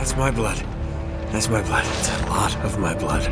That's my blood. That's my blood. It's a lot of my blood.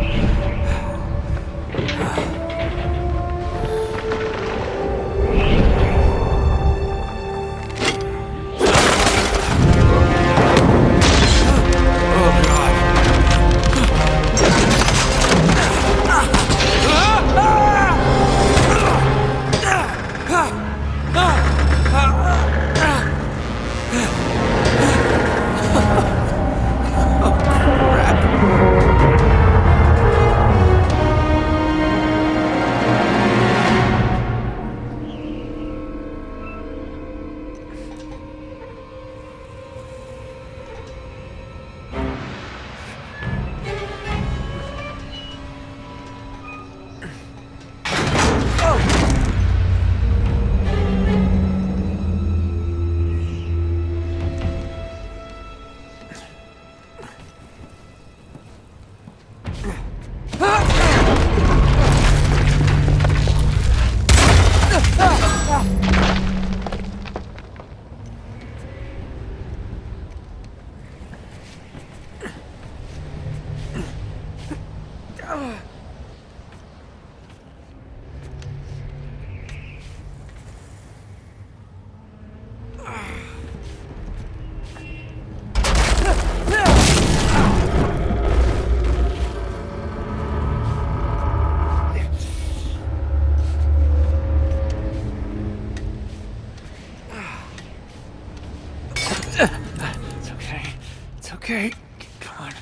Okay, come on.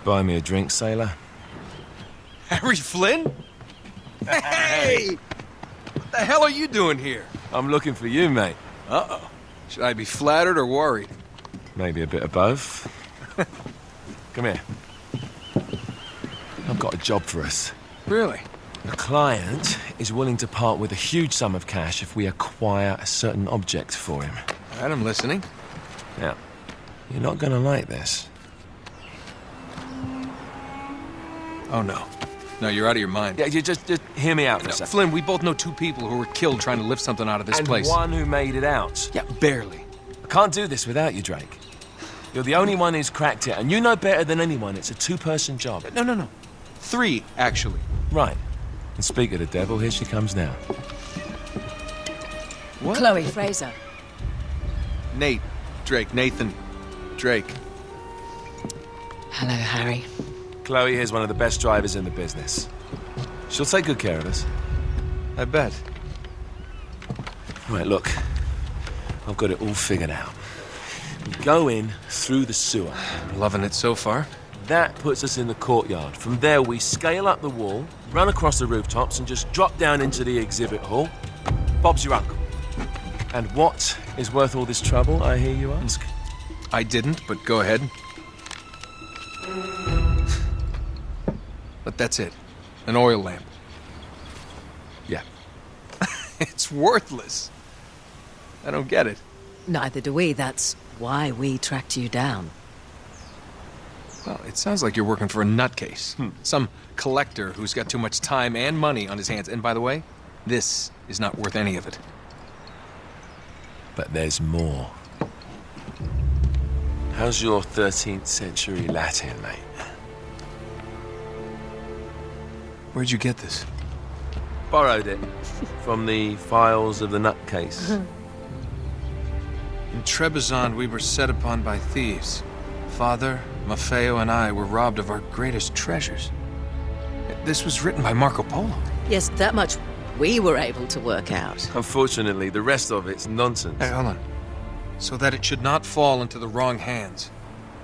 Buy me a drink, sailor. Harry Flynn? Hey! What the hell are you doing here? I'm looking for you, mate. Uh-oh. Should I be flattered or worried? Maybe a bit of both. Come here. I've got a job for us. Really? A client is willing to part with a huge sum of cash if we acquire a certain object for him. All right, I'm listening. Now, you're not gonna like this. Oh, no. No, you're out of your mind. Yeah, you just hear me out for a No, second. Flynn, we both know 2 people who were killed trying to lift something out of this And place. one who made it out. Yeah, barely. I can't do this without you, Drake. You're the only one who's cracked it, and you know better than anyone it's a 2-person job. No. 3, actually. Right. And speak of the devil, here she comes now. What? Chloe Fraser. Nathan, Drake. Hello, Harry. Chloe here's one of the best drivers in the business. She'll take good care of us. I bet. Right, look. I've got it all figured out. We go in through the sewer. Loving it so far. That puts us in the courtyard. From there, we scale up the wall, run across the rooftops, and just drop down into the exhibit hall. Bob's your uncle. And what is worth all this trouble, I hear you ask? I didn't, but go ahead. But that's it. An oil lamp. Yeah. It's worthless. I don't get it. Neither do we. That's why we tracked you down. Well, it sounds like you're working for a nutcase. Some collector who's got too much time and money on his hands. And by the way, this is not worth any of it. But there's more. How's your 13th century Latin, mate? Where'd you get this? Borrowed it from the files of the nutcase. In Trebizond, we were set upon by thieves. Father, Maffeo, and I were robbed of our greatest treasures. This was written by Marco Polo. Yes, that much we were able to work out. Unfortunately, the rest of it's nonsense. Hey, hold on. So that it should not fall into the wrong hands,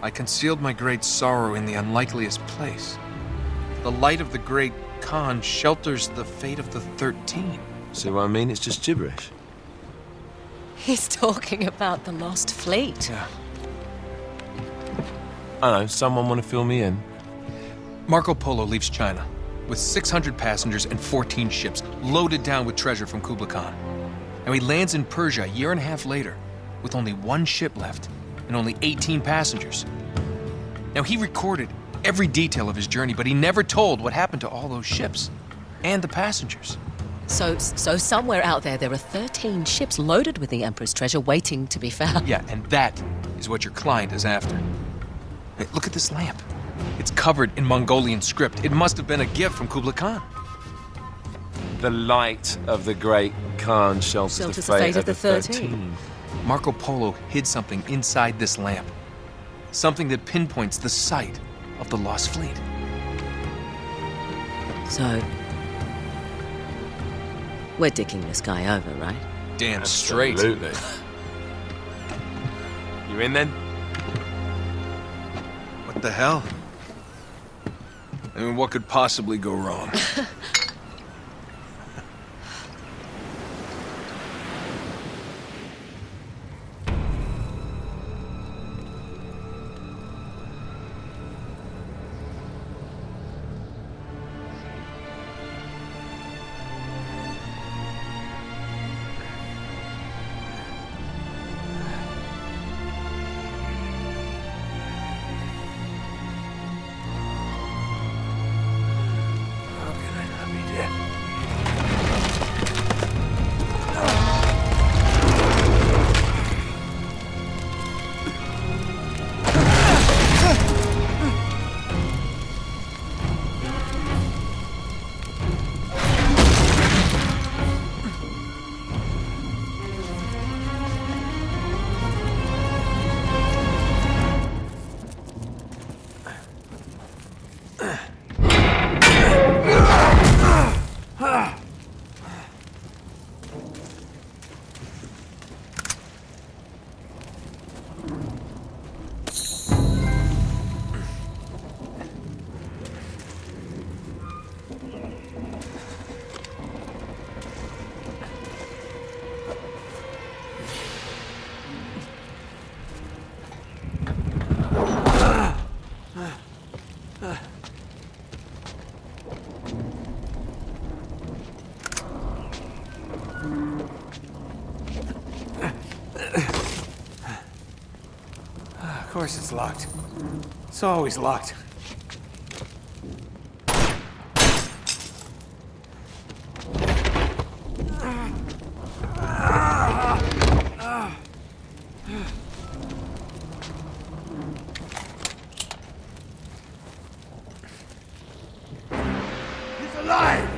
I concealed my great sorrow in the unlikeliest place. The light of the great Khan shelters the fate of the 13. See what I mean? It's just gibberish. He's talking about the lost fleet. Yeah. I know, someone want to fill me in? Marco Polo leaves China with 600 passengers and 14 ships loaded down with treasure from Kublai Khan. And he lands in Persia a year and a half later with only 1 ship left and only 18 passengers. Now, he recorded every detail of his journey, but he never told what happened to all those ships and the passengers. So somewhere out there are 13 ships loaded with the Emperor's treasure waiting to be found. Yeah, and that is what your client is after. Hey, look at this lamp. It's covered in Mongolian script. It must have been a gift from Kublai Khan. The light of the great Khan shelters the fate of the 13. Marco Polo hid something inside this lamp. Something that pinpoints the site of the lost fleet. So, we're dicking this guy over, right? Damn straight. Absolutely. You in then? What the hell? I mean, what could possibly go wrong? course it's locked. It's always locked. He's alive!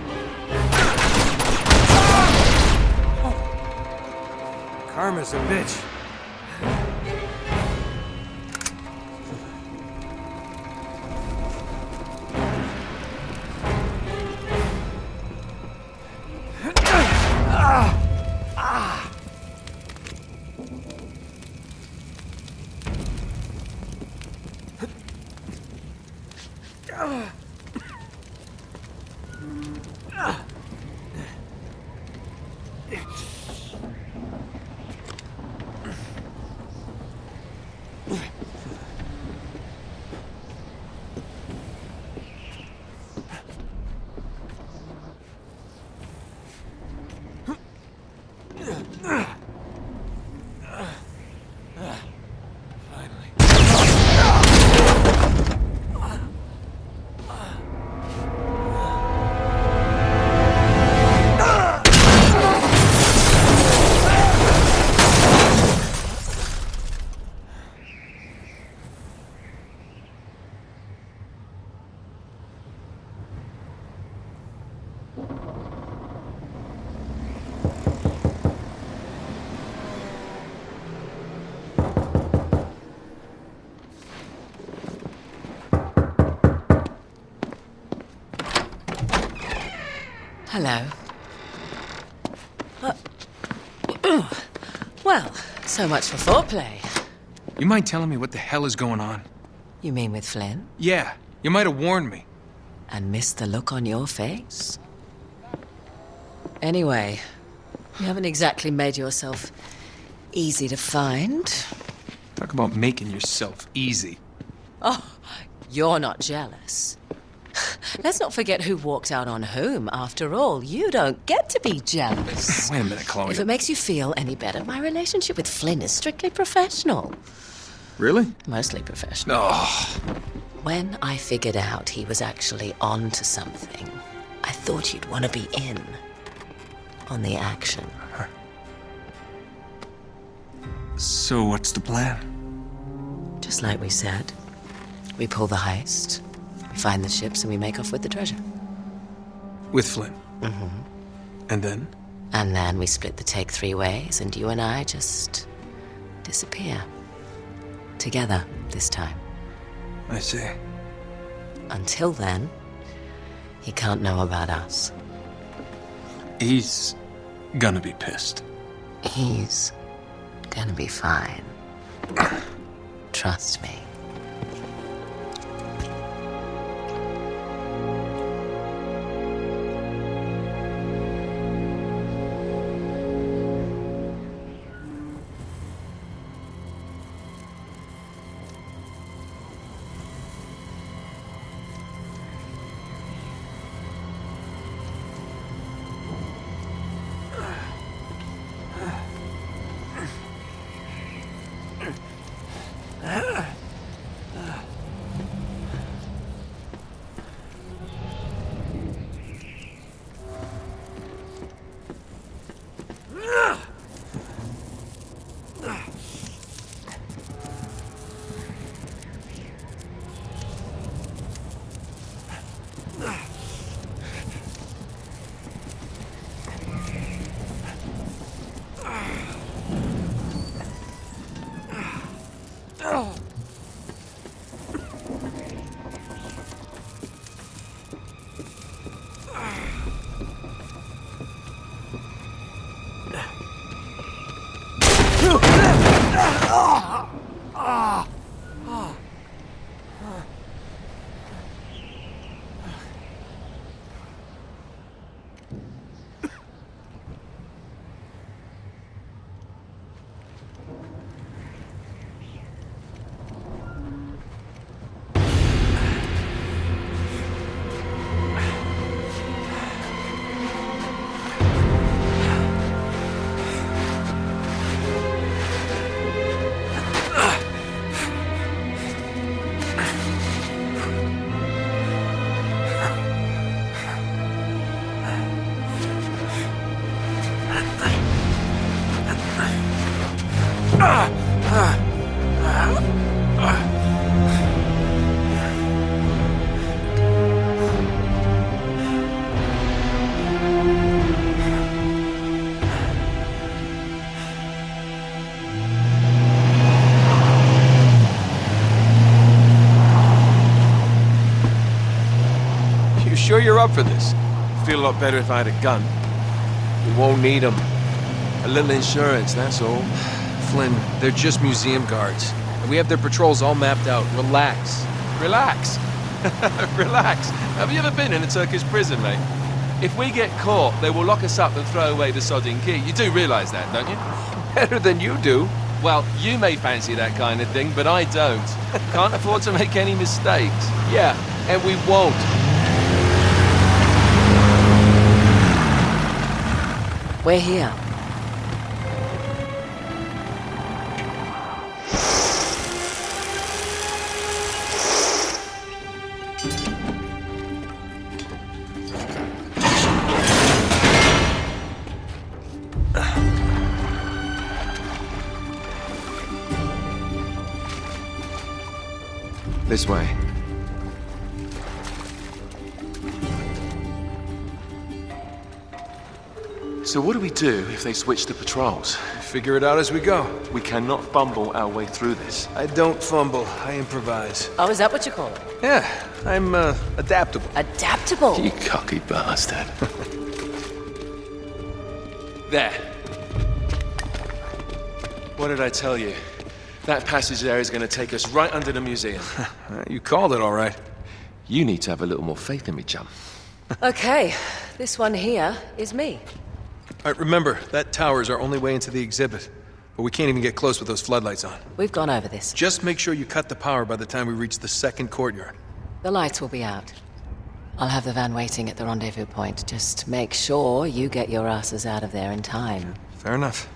Karma's a bitch. Hello. Well, so much for foreplay. You mind telling me what the hell is going on? You mean with Flynn? Yeah, you might have warned me. And missed the look on your face? Anyway, you haven't exactly made yourself easy to find. Talk about making yourself easy. Oh, you're not jealous. Let's not forget who walked out on whom. After all, you don't get to be jealous. Wait a minute, Chloe. If it makes you feel any better, my relationship with Flynn is strictly professional. Really? Mostly professional. Oh, When I figured out he was actually on to something, I thought you'd want to be in on the action. so what's the plan? Just like we said, we pull the heist, we find the ships, and we make off with the treasure. With Flynn? Mm-hmm. And then? And then we split the take 3 ways, and you and I just disappear. Together, this time. I see. Until then, he can't know about us. He's gonna be pissed. He's gonna be fine. Trust me. up for this. Feel a lot better if I had a gun. We won't need them. A little insurance, that's all. Flynn, they're just museum guards. And we have their patrols all mapped out. Relax. Relax. Relax. Have you ever been in a Turkish prison, mate? If we get caught, they will lock us up and throw away the sodding key. You do realise that, don't you? Better than you do. Well, you may fancy that kind of thing, but I don't. Can't afford to make any mistakes. Yeah, and we won't. We're here. This way. So what do we do if they switch the patrols? Figure it out as we go. We cannot fumble our way through this. I don't fumble, I improvise. Oh, is that what you call it? Yeah, I'm adaptable. Adaptable. You cocky bastard. There. What did I tell you? That passage there is going to take us right under the museum. You called it all right. You need to have a little more faith in me, chum. Okay, this one here is me. All right, remember, that tower is our only way into the exhibit. But we can't even get close with those floodlights on. We've gone over this. Just make sure you cut the power by the time we reach the second courtyard. The lights will be out. I'll have the van waiting at the rendezvous point. Just make sure you get your asses out of there in time. Fair enough.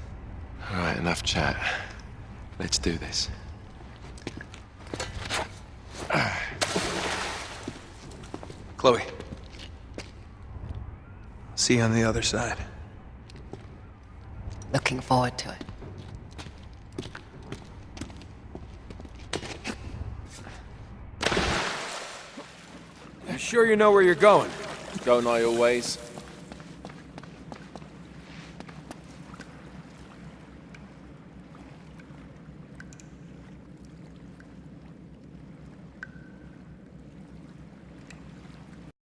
All right, enough chat. Let's do this. Chloe. See you on the other side. Looking forward to it. You sure you know where you're going? Don't I always?